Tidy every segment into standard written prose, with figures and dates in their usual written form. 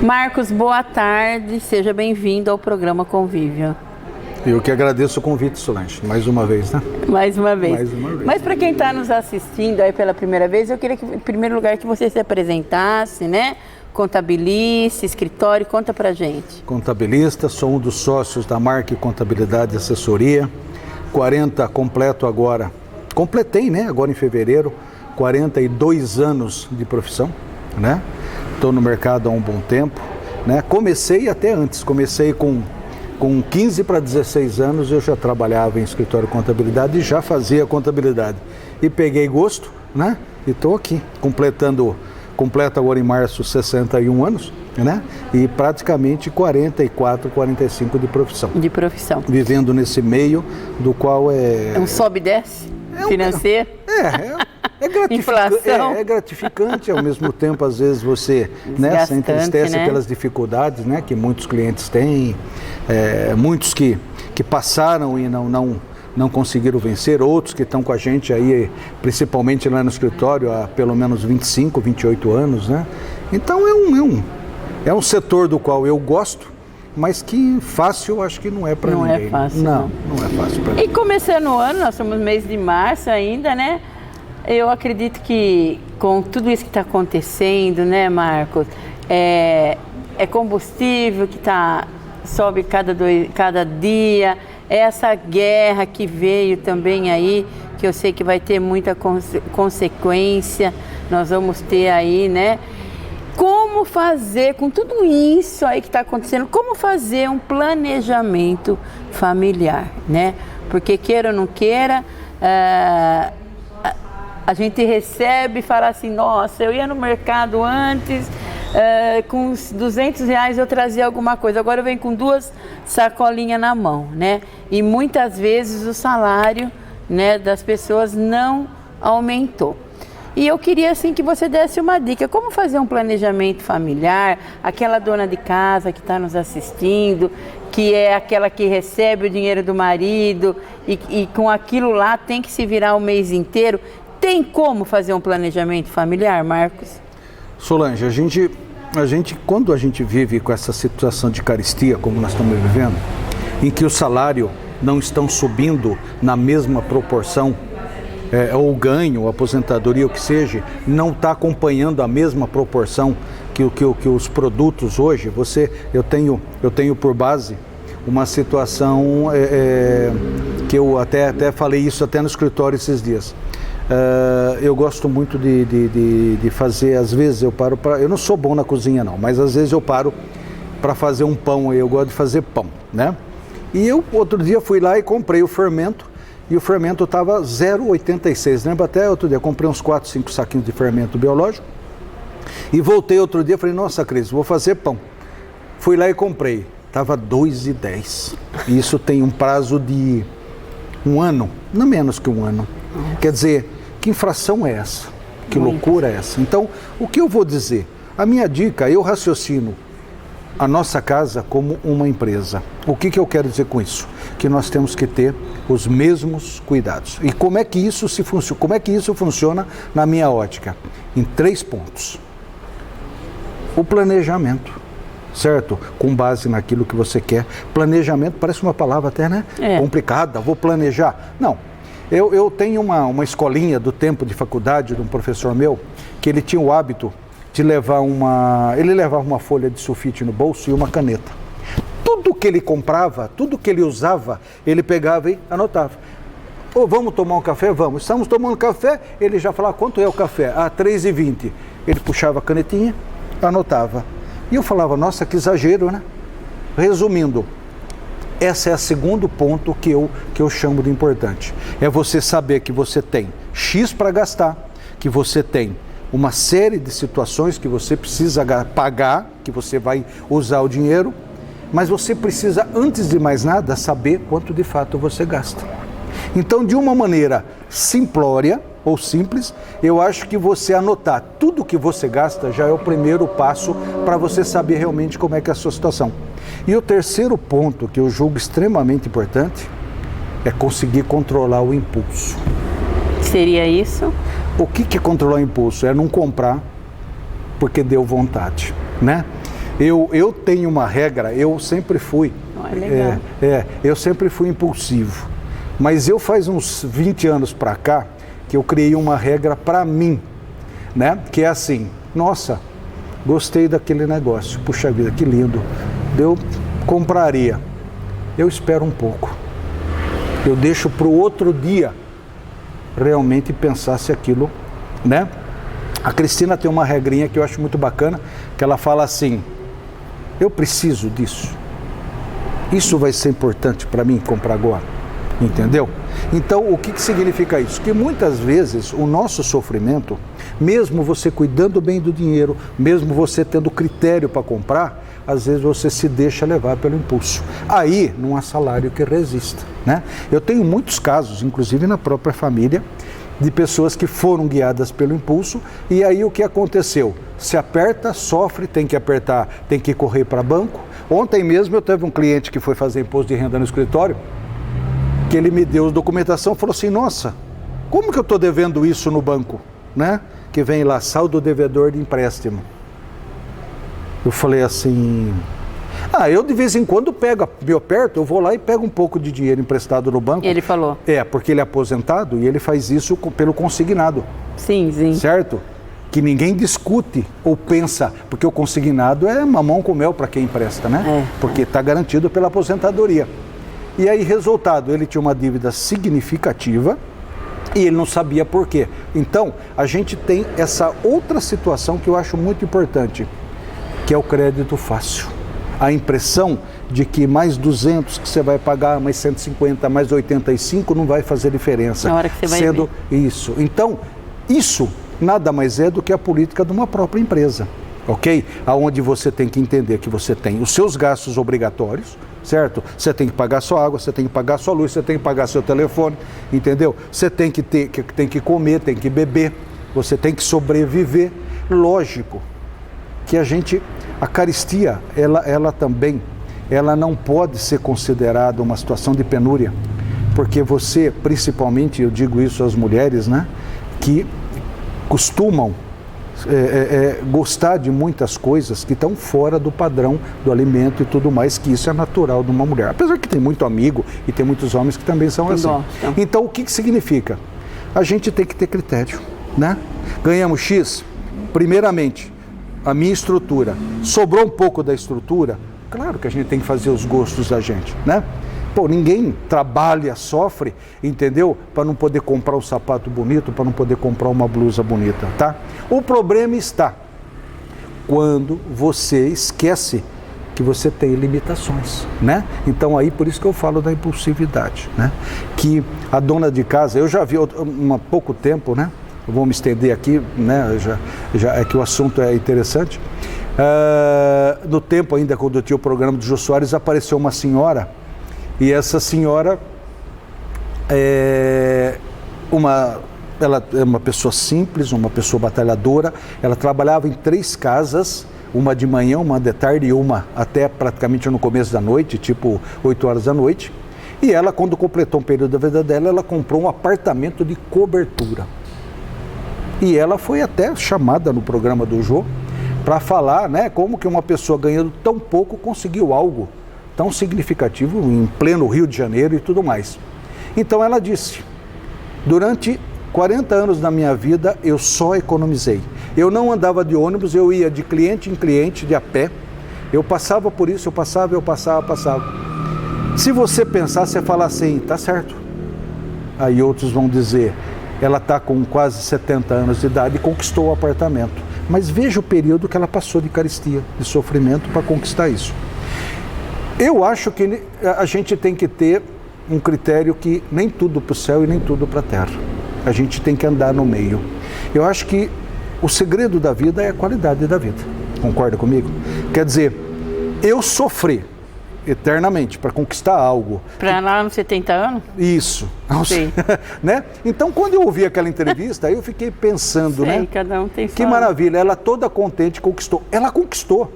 Marcos, boa tarde, seja bem-vindo ao programa Convívio. Eu que agradeço o convite, Solange, mais uma vez, né? Mais uma vez. Mais uma vez. Mas para quem está nos assistindo aí pela primeira vez, eu queria que, em primeiro lugar, que você se apresentasse, né? Contabilista, escritório, conta pra gente. Contabilista, sou um dos sócios da Marque Contabilidade e Assessoria, 40 completo agora, completei, né? Agora em fevereiro, 42 anos de profissão, né? Estou no mercado há um bom tempo, né? Comecei até antes, comecei com 15 para 16 anos, eu já trabalhava em escritório de contabilidade e já fazia contabilidade. E peguei gosto, né? E estou aqui, completo agora em março 61 anos, né? E praticamente 44, 45 de profissão. De profissão. Vivendo nesse meio do qual é... É um sobe e desce financeiro? É gratificante, ao mesmo tempo, às vezes você, né, se entristece, né, pelas dificuldades, né, que muitos clientes têm, muitos que passaram e não conseguiram vencer, outros que estão com a gente aí, principalmente lá no escritório, há pelo menos 25, 28 anos, né? Então é um setor do qual eu gosto, mas que fácil acho que não é para ninguém. Não é fácil. Não é fácil para ninguém. E começando o ano, nós estamos no mês de março ainda, né? Eu acredito que com tudo isso que está acontecendo, né, Marcos, é combustível que sobe cada dia, essa guerra que veio também aí, que eu sei que vai ter muita consequência, nós vamos ter aí, né? Como fazer, com tudo isso aí que está acontecendo, como fazer um planejamento familiar, né? Porque queira ou não queira, a gente recebe e fala assim, nossa, eu ia no mercado antes, com uns R$200 eu trazia alguma coisa, agora eu venho com 2 sacolinhas na mão, né? E muitas vezes o salário, né, das pessoas não aumentou. E eu queria assim que você desse uma dica, como fazer um planejamento familiar, aquela dona de casa que está nos assistindo, que é aquela que recebe o dinheiro do marido e com aquilo lá tem que se virar o mês inteiro. Tem como fazer um planejamento familiar, Marcos? Solange, a gente, quando a gente vive com essa situação de carestia, como nós estamos vivendo, em que o salário não estão subindo na mesma proporção, ou o ganho, a aposentadoria, o que seja, não está acompanhando a mesma proporção que os produtos hoje, eu tenho por base uma situação que eu até falei isso até no escritório esses dias. Eu gosto muito de fazer, às vezes eu paro eu não sou bom na cozinha não, mas às vezes eu paro para fazer um pão, eu gosto de fazer pão, né? E eu outro dia fui lá e comprei o fermento, e o fermento estava 0,86, lembra até outro dia, comprei uns 4, 5 saquinhos de fermento biológico, e voltei outro dia e falei, nossa Cris, vou fazer pão. Fui lá e comprei, estava 2,10, e isso tem um prazo de 1 ano, não menos que 1 ano. Quer dizer, que infração é essa? Que loucura é essa? Então, o que eu vou dizer? A minha dica, eu raciocino a nossa casa como uma empresa. O que eu quero dizer com isso? Que nós temos que ter os mesmos cuidados. E como é que isso funciona na minha ótica? Em 3 pontos. O planejamento, certo? Com base naquilo que você quer. Planejamento parece uma palavra até, né? Complicada, vou planejar. Não. Eu tenho uma escolinha do tempo de faculdade de um professor meu, que ele tinha o hábito de levar ele levava uma folha de sulfite no bolso e uma caneta. Tudo que ele comprava, tudo que ele usava, ele pegava e anotava. Vamos tomar um café? Vamos. Estamos tomando café, ele já falava, quanto é o café? R$3,20. Ele puxava a canetinha, anotava. E eu falava, nossa, que exagero, né? Resumindo, esse é o segundo ponto que eu chamo de importante. É você saber que você tem X para gastar, que você tem uma série de situações que você precisa pagar, que você vai usar o dinheiro, mas você precisa, antes de mais nada, saber quanto de fato você gasta. Então, de uma maneira simplória ou simples, eu acho que você anotar tudo que você gasta já é o primeiro passo para você saber realmente como é que é a sua situação. E o terceiro ponto que eu julgo extremamente importante é conseguir controlar o impulso. Seria isso? O que é controlar o impulso? É não comprar porque deu vontade, né? Eu tenho uma regra, eu sempre fui. É legal. Eu sempre fui impulsivo. Mas eu faz uns 20 anos para cá que eu criei uma regra para mim, né? Que é assim, nossa, gostei daquele negócio, puxa vida, que lindo, eu compraria. Eu espero um pouco. Eu deixo para o outro dia realmente pensar se aquilo, né? A Cristina tem uma regrinha que eu acho muito bacana, que ela fala assim, eu preciso disso. Isso vai ser importante para mim comprar agora, entendeu? Então, o que significa isso? Que muitas vezes o nosso sofrimento, mesmo você cuidando bem do dinheiro, mesmo você tendo critério para comprar, às vezes você se deixa levar pelo impulso. Aí, não há salário que resista, né? Eu tenho muitos casos, inclusive na própria família, de pessoas que foram guiadas pelo impulso, e aí o que aconteceu? Se aperta, sofre, tem que apertar, tem que correr para banco. Ontem mesmo eu teve um cliente que foi fazer imposto de renda no escritório, que ele me deu a documentação, falou assim, nossa, como que eu estou devendo isso no banco? Né? Que vem lá, saldo devedor de empréstimo. Eu falei assim, eu de vez em quando me aperto, eu vou lá e pego um pouco de dinheiro emprestado no banco. Ele falou. Porque ele é aposentado e ele faz isso pelo consignado. Sim, sim. Certo? Que ninguém discute ou pensa, porque o consignado é mamão com mel para quem empresta, né? Porque está garantido pela aposentadoria. E aí, resultado, ele tinha uma dívida significativa e ele não sabia por quê. Então, a gente tem essa outra situação que eu acho muito importante, que é o crédito fácil. A impressão de que mais 200 que você vai pagar, mais 150, mais 85 não vai fazer diferença. Na hora que você vai ver. Isso. Então, isso nada mais é do que a política de uma própria empresa, ok? Aonde você tem que entender que você tem os seus gastos obrigatórios, certo? Você tem que pagar sua água, você tem que pagar sua luz, você tem que pagar seu telefone, entendeu? Você tem que comer, tem que beber, você tem que sobreviver. Lógico que a caristia, ela também, ela não pode ser considerada uma situação de penúria, porque você, principalmente, eu digo isso às mulheres, né, que costumam gostar de muitas coisas que estão fora do padrão do alimento e tudo mais, que isso é natural de uma mulher. Apesar que tem muito amigo e tem muitos homens que também são assim. Então, o que significa? A gente tem que ter critério, né? Ganhamos X, primeiramente, a minha estrutura. Sobrou um pouco da estrutura, claro que a gente tem que fazer os gostos da gente, né? Pô, ninguém trabalha, sofre, entendeu? Para não poder comprar um sapato bonito, para não poder comprar uma blusa bonita, tá? O problema está quando você esquece que você tem limitações, né? Então aí, por isso que eu falo da impulsividade, né? Que a dona de casa, eu já vi há pouco tempo, né? Eu vou me estender aqui, né? Já é que o assunto é interessante. No tempo ainda, quando eu tinha o programa do Jô Soares, apareceu uma senhora. E essa senhora ela é uma pessoa simples, uma pessoa batalhadora. Ela trabalhava em 3 casas, uma de manhã, uma de tarde e uma até praticamente no começo da noite, tipo 8 horas da noite. E ela, quando completou um período da vida dela, ela comprou um apartamento de cobertura. E ela foi até chamada no programa do Jô para falar, né, como que uma pessoa ganhando tão pouco conseguiu algo tão significativo em pleno Rio de Janeiro e tudo mais. Então ela disse, durante 40 anos da minha vida eu só economizei. Eu não andava de ônibus, eu ia de cliente em cliente, de a pé. Eu passava por isso, eu passava. Se você pensar, você fala assim, tá certo. Aí outros vão dizer, ela está com quase 70 anos de idade e conquistou o apartamento. Mas veja o período que ela passou de carestia, de sofrimento para conquistar isso. Eu acho que a gente tem que ter um critério que nem tudo para o céu e nem tudo para a terra. A gente tem que andar no meio. Eu acho que o segredo da vida é a qualidade da vida. Concorda comigo? Quer dizer, eu sofri eternamente para conquistar algo. Para lá nos 70 anos? Isso. Sim. Né? Então, quando eu ouvi aquela entrevista, eu fiquei pensando, né? Cada um tem que maravilha, ela toda contente conquistou. Ela conquistou.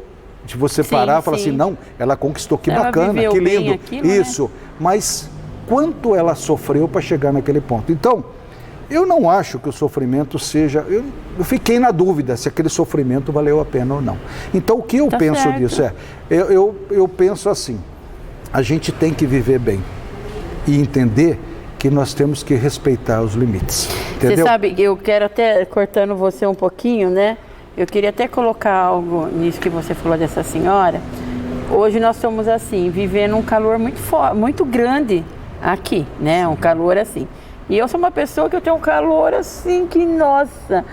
Se você parar e falar assim, não, ela conquistou, que ela bacana, que lindo. Aquilo, isso, né? Mas quanto ela sofreu para chegar naquele ponto? Então, Eu não acho que o sofrimento seja... Eu fiquei na dúvida se aquele sofrimento valeu a pena ou não. Então, o que eu penso disso eu penso assim, a gente tem que viver bem e entender que nós temos que respeitar os limites. Entendeu? Você sabe, eu quero até, cortando você um pouquinho, né? Eu queria até colocar algo nisso que você falou dessa senhora. Hoje nós estamos assim, vivendo um calor muito grande aqui, né? Um calor assim. E eu sou uma pessoa que eu tenho um calor assim que, nossa,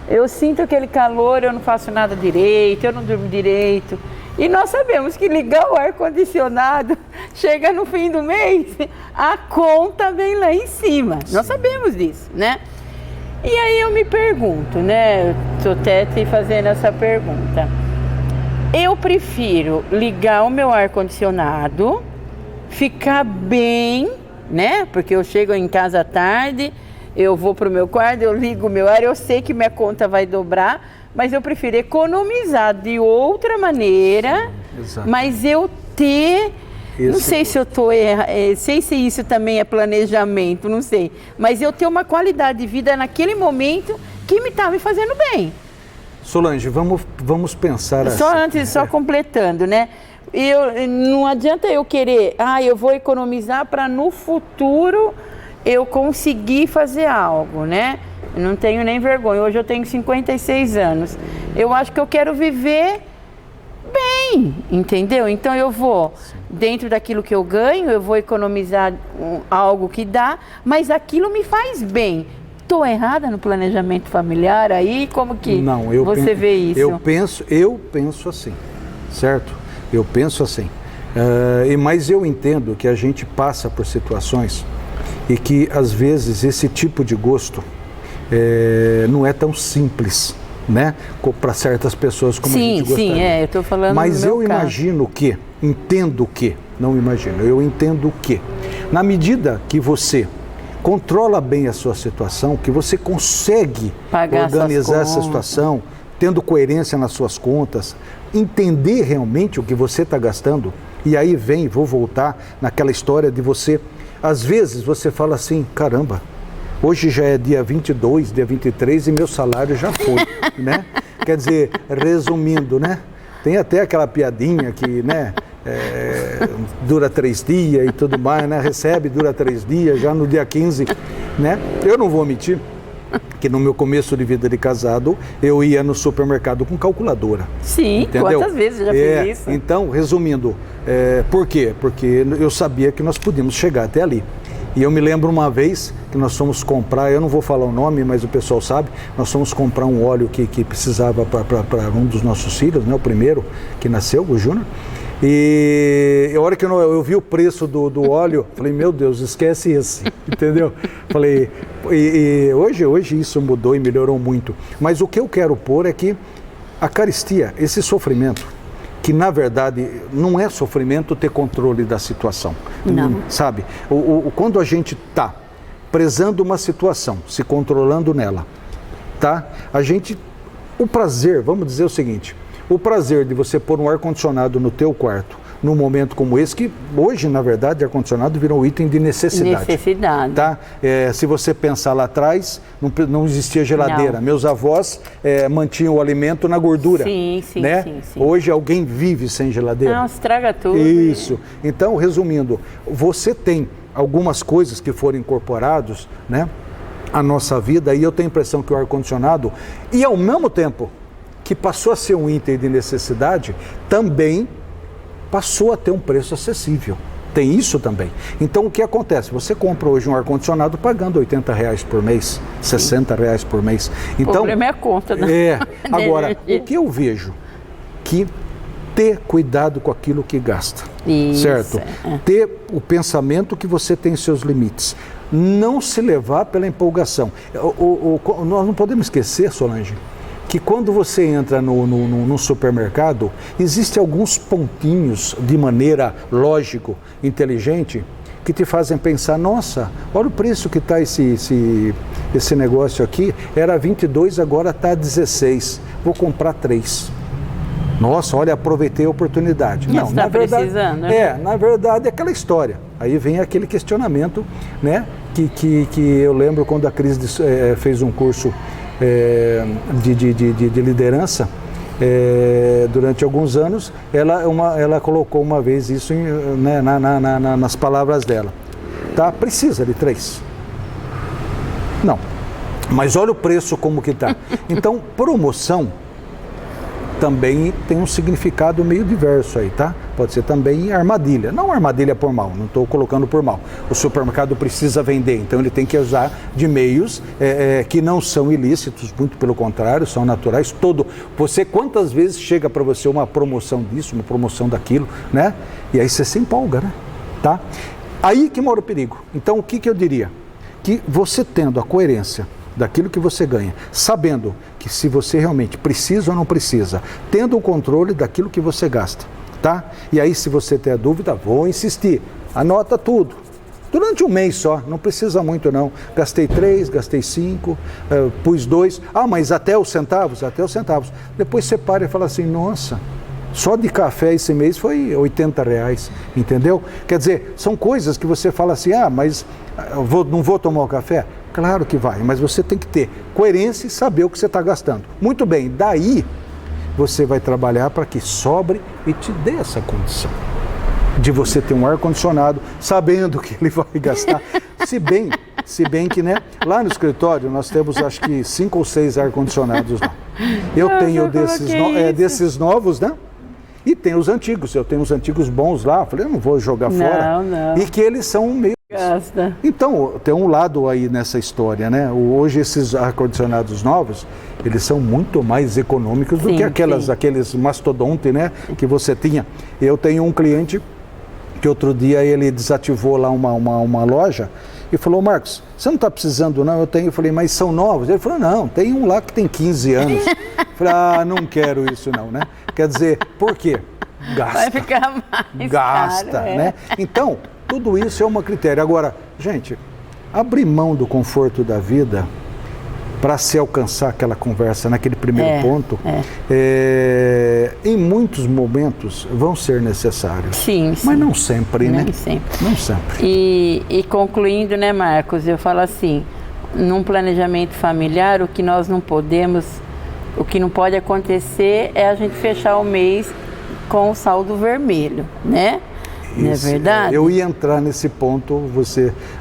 eu sinto aquele calor, eu não faço nada direito, eu não durmo direito. E nós sabemos que ligar o ar-condicionado, chega no fim do mês, a conta vem lá em cima. Nós sabemos disso, né? E aí eu me pergunto, né? Estou até te fazendo essa pergunta. Eu prefiro ligar o meu ar-condicionado, ficar bem, né? Porque eu chego em casa à tarde, eu vou para o meu quarto, eu ligo o meu ar, eu sei que minha conta vai dobrar, mas eu prefiro economizar de outra maneira, mas eu ter... Não sei se eu estou errado, sei se isso também é planejamento, não sei. Mas eu ter uma qualidade de vida naquele momento que me está me fazendo bem. Solange, vamos pensar só assim. Antes, só completando, né? Não adianta eu querer, eu vou economizar para no futuro eu conseguir fazer algo, né? Eu não tenho nem vergonha. Hoje eu tenho 56 anos. Eu acho que eu quero viver bem, entendeu? Então eu vou, dentro daquilo que eu ganho, eu vou economizar algo que dá, mas aquilo me faz bem. Estou errada no planejamento familiar aí? Como que você vê isso? Eu penso assim, certo? Eu penso assim. Mas eu entendo que a gente passa por situações e que, às vezes, esse tipo de gosto não é tão simples, né? Para certas pessoas como a gente gostaria. Sim, eu estou falando Mas no meu eu caso. Eu entendo que, na medida que você controla bem a sua situação, que você consegue organizar essa situação, tendo coerência nas suas contas, entender realmente o que você está gastando, e aí vou voltar naquela história de você, às vezes você fala assim, caramba, hoje já é dia 22, dia 23 e meu salário já foi, né? Quer dizer, resumindo, né? Tem até aquela piadinha que, né? Dura 3 dias e tudo mais, né? Recebe, dura 3 dias, já no dia 15, né? Eu não vou mentir que no meu começo de vida de casado, eu ia no supermercado com calculadora. Sim, entendeu? Quantas vezes eu já fiz isso? Então, resumindo, por quê? Porque eu sabia que nós podíamos chegar até ali. E eu me lembro uma vez que nós fomos comprar, eu não vou falar o nome, mas o pessoal sabe, nós fomos comprar um óleo que precisava para um dos nossos filhos, né, o primeiro que nasceu, o Júnior. E a hora que eu vi o preço do óleo, falei, meu Deus, esquece esse, entendeu? Falei, hoje isso mudou e melhorou muito. Mas o que eu quero pôr é que a caristia, esse sofrimento, que na verdade não é sofrimento ter controle da situação. Não. Sabe? Quando a gente está prezando uma situação, se controlando nela, tá? O prazer, vamos dizer o seguinte, o prazer de você pôr um ar-condicionado no teu quarto, num momento como esse, que hoje, na verdade, ar-condicionado virou um item de necessidade. Tá? Se você pensar lá atrás, não existia geladeira. Não. Meus avós mantinham o alimento na gordura. Sim. Hoje alguém vive sem geladeira. Não, estraga tudo. Isso. Então, resumindo, você tem algumas coisas que foram incorporadas, né, à nossa vida, e eu tenho a impressão que o ar-condicionado, e ao mesmo tempo que passou a ser um item de necessidade, também passou a ter um preço acessível. Tem isso também. Então, o que acontece? Você compra hoje um ar-condicionado pagando R$80 por mês, R$60 por mês. Então, o problema é a conta, né? Agora, o que eu vejo? Que ter cuidado com aquilo que gasta. Isso, certo? Ter o pensamento que você tem seus limites. Não se levar pela empolgação. Nós não podemos esquecer, Solange, que quando você entra no supermercado, existem alguns pontinhos de maneira lógico, inteligente, que te fazem pensar, nossa, olha o preço que está esse negócio aqui, era 22, agora está 16, vou comprar 3. Nossa, olha, aproveitei a oportunidade. Não, na verdade, na verdade é aquela história. Aí vem aquele questionamento, né, que eu lembro quando a Cris fez um curso de liderança, durante alguns anos, ela colocou uma vez isso né, nas palavras dela. Tá? Precisa de 3? Não. Mas olha o preço como que está. Então, promoção também tem um significado meio diverso aí, tá? Pode ser também armadilha. Não armadilha por mal, não estou colocando por mal. O supermercado precisa vender, então ele tem que usar de meios que não são ilícitos, muito pelo contrário, são naturais. Você, quantas vezes chega para você uma promoção disso, uma promoção daquilo, né? E aí você se empolga, né? Tá? Aí que mora o perigo. Então, o que eu diria? Que você tendo a coerência daquilo que você ganha, sabendo que se você realmente precisa ou não precisa, tendo o controle daquilo que você gasta, tá? E aí, se você ter dúvida, vou insistir, anota tudo, durante um mês só, não precisa muito não, gastei 3, gastei 5, pus 2, mas até os centavos, depois você para e fala assim, nossa, só de café esse mês foi R$80, entendeu? Quer dizer, são coisas que você fala assim, mas não vou tomar o café? Claro que vai, mas você tem que ter coerência e saber o que você está gastando. Muito bem, daí você vai trabalhar para que sobre e te dê essa condição de você ter um ar-condicionado, sabendo que ele vai gastar. Se bem que, né, lá no escritório nós temos acho que 5 ou 6 ar-condicionados lá. Eu tenho desses novos, né? E tem os antigos, eu tenho os antigos bons lá, falei, eu não vou jogar fora. Não. E que eles são meio... Gasta. Então, tem um lado aí nessa história, né? Hoje esses ar-condicionados novos, eles são muito mais econômicos do que aqueles mastodonte, né? Que você tinha. Eu tenho um cliente que outro dia ele desativou lá uma loja e falou, Marcos, você não está precisando não? Eu tenho. Eu falei, mas são novos? Ele falou, não, tem um lá que tem 15 anos. Eu falei, não quero isso não, né? Quer dizer, por quê? Gasta. Vai ficar mais caro, né? Então, tudo isso é um critério. Agora, gente, abrir mão do conforto da vida para se alcançar aquela conversa naquele primeiro ponto, em muitos momentos vão ser necessários. Sim. Mas não sempre, né? Não sempre. E concluindo, né, Marcos, eu falo assim, num planejamento familiar, o que nós não podemos, o que não pode acontecer é a gente fechar o mês com o saldo vermelho, né? Não é verdade? Eu ia entrar nesse ponto,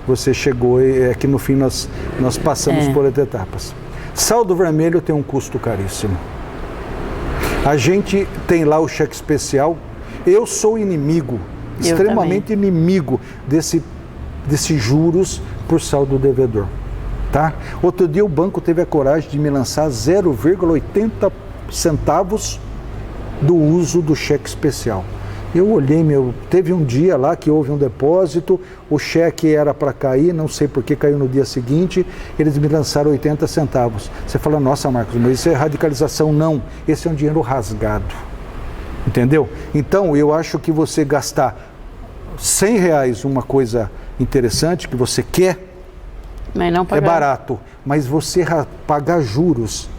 você chegou e que no fim nós passamos por etapas. Saldo vermelho tem um custo caríssimo. A gente tem lá o cheque especial. Eu sou extremamente inimigo desses juros por saldo devedor. Tá? Outro dia o banco teve a coragem de me lançar 0,80 centavos do uso do cheque especial. Eu olhei, teve um dia lá que houve um depósito, o cheque era para cair, não sei por que caiu no dia seguinte, eles me lançaram 80 centavos. Você fala, nossa, Marcos, mas isso é radicalização? Não, esse é um dinheiro rasgado, entendeu? Então, eu acho que você gastar R$100 uma coisa interessante que você quer, mas não pagar. É barato, mas você pagar juros,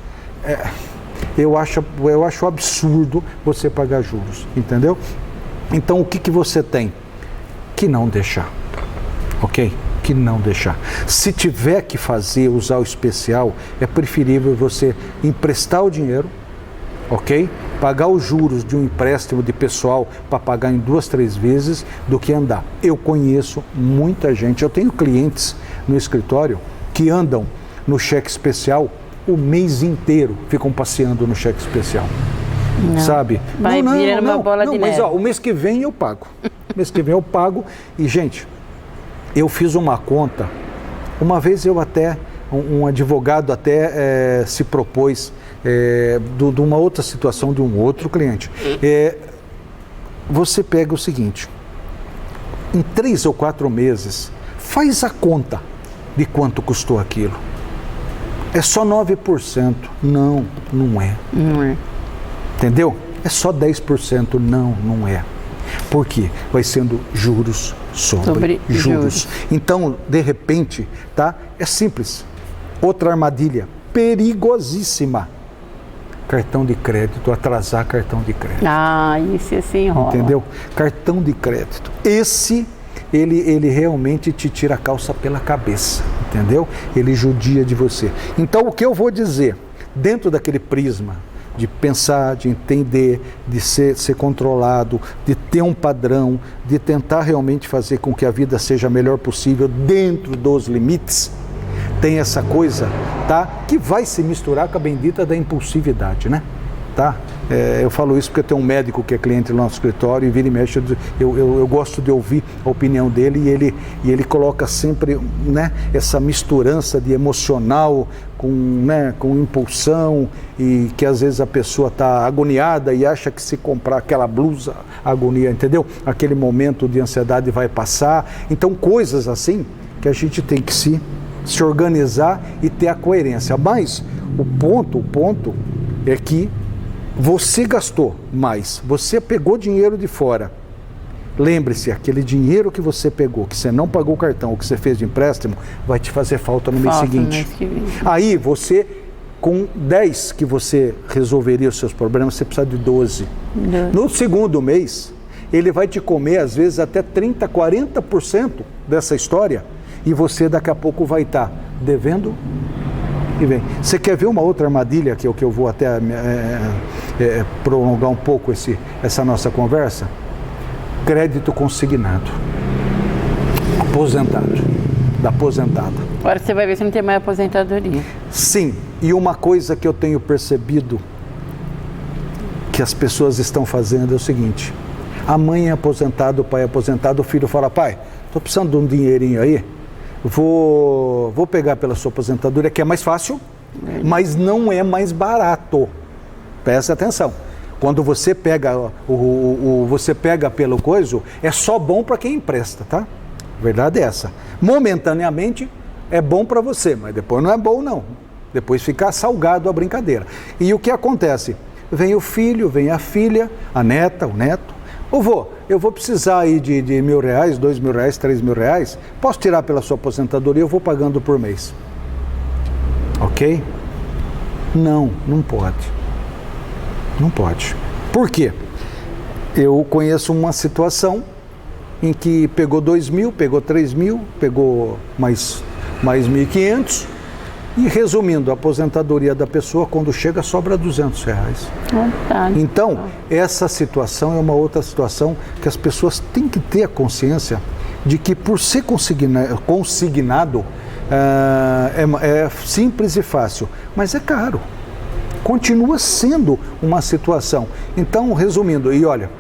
eu acho absurdo você pagar juros, entendeu? Então, o que você tem? Que não deixar, ok? Que não deixar. Se tiver que usar o especial, é preferível você emprestar o dinheiro, ok? Pagar os juros de um empréstimo de pessoal para pagar em 2, 3 vezes do que andar. Eu conheço muita gente, eu tenho clientes no escritório que andam no cheque especial o mês inteiro, ficam passeando no cheque especial. Não. Sabe? Vai virando uma bola de neve. Mas o mês que vem eu pago. Mês que vem eu pago. E, gente, eu fiz uma conta. Uma vez um advogado até se propôs de uma outra situação de um outro cliente. Você pega o seguinte, em 3 ou 4 meses, faz a conta de quanto custou aquilo. É só 9%. Não, não é. Não é. Entendeu? É só 10%. Não, não é. Por quê? Vai sendo juros sobre juros. Então, de repente, tá? É simples. Outra armadilha perigosíssima. Cartão de crédito, atrasar cartão de crédito. Isso assim enrola. Entendeu? Cartão de crédito. Esse ele realmente te tira a calça pela cabeça, entendeu? Ele judia de você. Então, o que eu vou dizer, dentro daquele prisma de pensar, de entender, de ser controlado, de ter um padrão, de tentar realmente fazer com que a vida seja a melhor possível dentro dos limites, tem essa coisa, tá? Que vai se misturar com a bendita da impulsividade, né? Tá? Eu falo isso porque tem um médico que é cliente do nosso escritório e vira e mexe, eu gosto de ouvir a opinião dele e ele coloca sempre, né, essa misturança de emocional com impulsão, e que às vezes a pessoa está agoniada e acha que se comprar aquela blusa, a agonia, entendeu? Aquele momento de ansiedade vai passar. Então coisas assim que a gente tem que se organizar e ter a coerência. Mas o ponto é que você gastou mais, você pegou dinheiro de fora. Lembre-se, aquele dinheiro que você pegou, que você não pagou o cartão, ou que você fez de empréstimo, vai te fazer falta no mês seguinte. Aí você, com 10 que você resolveria os seus problemas, você precisa de 12. No segundo mês, ele vai te comer, às vezes, até 30%, 40% dessa história, e você daqui a pouco vai estar devendo e vem. Você quer ver uma outra armadilha, que é o que eu vou até prolongar um pouco essa nossa conversa? Crédito consignado. Aposentado. Da aposentada. Agora você vai ver se não tem mais aposentadoria. Sim, e uma coisa que eu tenho percebido que as pessoas estão fazendo é o seguinte: a mãe é aposentada, o pai é aposentado, o filho fala: pai, estou precisando de um dinheirinho aí, vou pegar pela sua aposentadoria, que é mais fácil, mas não é mais barato. Presta atenção. Quando você pega você pega pelo coisa, é só bom para quem empresta, tá? A verdade é essa. Momentaneamente é bom para você, mas depois não é bom não. Depois fica salgado a brincadeira. E o que acontece? Vem o filho, vem a filha, a neta, o neto. Eu vou precisar aí de R$1.000, R$2.000, R$3.000, posso tirar pela sua aposentadoria, eu vou pagando por mês. Ok? Não pode. Não pode. Por quê? Eu conheço uma situação em que pegou 2.000, pegou 3.000, pegou mais 1.500 e, resumindo, a aposentadoria da pessoa, quando chega, sobra R$200. Então, essa situação é uma outra situação que as pessoas têm que ter a consciência de que, por ser consignado, é simples e fácil, mas é caro. Continua sendo uma situação. Então, resumindo, e olha,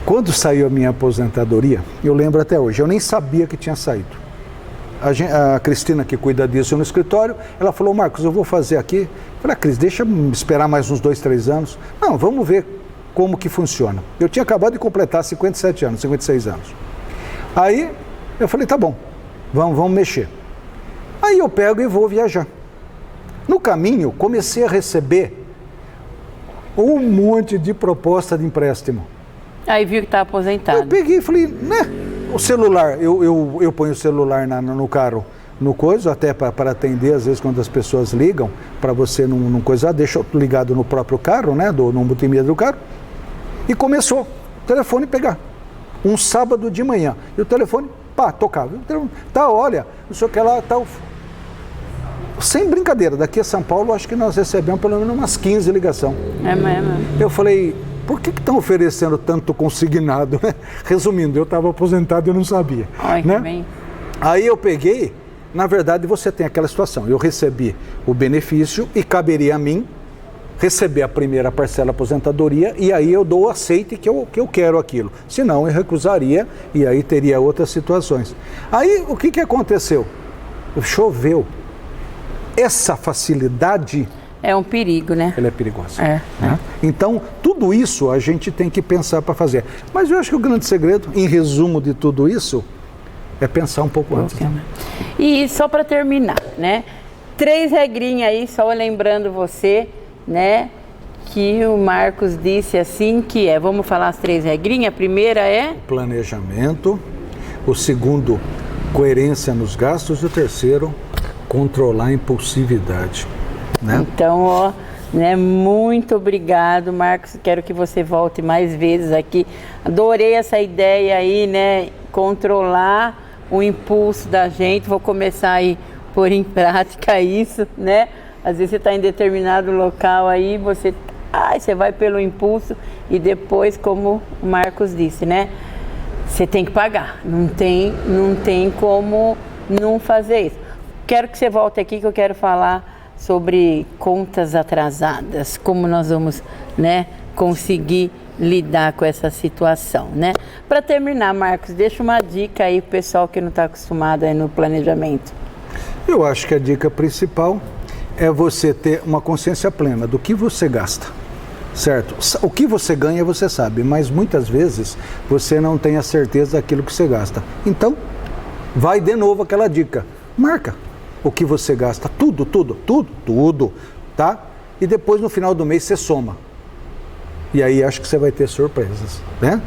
quando saiu a minha aposentadoria, eu lembro até hoje, eu nem sabia que tinha saído. A Cristina, que cuida disso no escritório, ela falou: Marcos, eu vou fazer aqui. Eu falei: Cris, deixa eu esperar mais uns 2, 3 anos. Não, vamos ver como que funciona. Eu tinha acabado de completar 57 anos, 56 anos. Aí, eu falei: tá bom, vamos mexer. Aí eu pego e vou viajar. No caminho, comecei a receber um monte de proposta de empréstimo. Aí viu que está aposentado. Eu peguei e falei, né? O celular, eu ponho o celular no carro, no coisa, até para atender, às vezes, quando as pessoas ligam, para você não coisar, deixa ligado no próprio carro, né? No multimídia do carro. E começou o telefone pegar. Um sábado de manhã. E o telefone, tocava. Tá, olha, não sei o que lá, tal. Sem brincadeira, daqui a São Paulo, acho que nós recebemos pelo menos umas 15 ligações. É mesmo. Eu falei, por que estão oferecendo tanto consignado, né? Resumindo, eu estava aposentado e eu não sabia. Ai, né? Que bem. Aí eu peguei, na verdade você tem aquela situação, eu recebi o benefício e caberia a mim receber a primeira parcela da aposentadoria e aí eu dou o aceite que eu quero aquilo. Senão eu recusaria e aí teria outras situações. Aí o que aconteceu? Choveu. Essa facilidade... É um perigo, né? Ela é perigosa. Né? Então, tudo isso a gente tem que pensar para fazer. Mas eu acho que o grande segredo, em resumo de tudo isso, é pensar um pouco antes. Né? E só para terminar, né? 3 regrinhas aí, só lembrando você, né? Que o Marcos disse assim, que vamos falar as 3 regrinhas. A primeira é... planejamento. O segundo, coerência nos gastos. E o terceiro, controlar a impulsividade. Né? Então, né? Muito obrigado, Marcos. Quero que você volte mais vezes aqui. Adorei essa ideia aí, né? Controlar o impulso da gente. Vou começar aí pôr em prática isso, né? Às vezes você está em determinado local aí, você vai pelo impulso e depois, como o Marcos disse, né? Você tem que pagar. Não tem como não fazer isso. Quero que você volte aqui que eu quero falar sobre contas atrasadas, como nós vamos, né, conseguir lidar com essa situação, né? Para terminar, Marcos, deixa uma dica aí pro pessoal que não está acostumado aí no planejamento. Eu acho que a dica principal é você ter uma consciência plena do que você gasta, certo? O que você ganha você sabe, mas muitas vezes você não tem a certeza daquilo que você gasta. Então, vai de novo aquela dica, marca o que você gasta, tudo, tá? E depois no final do mês você soma. E aí acho que você vai ter surpresas, né?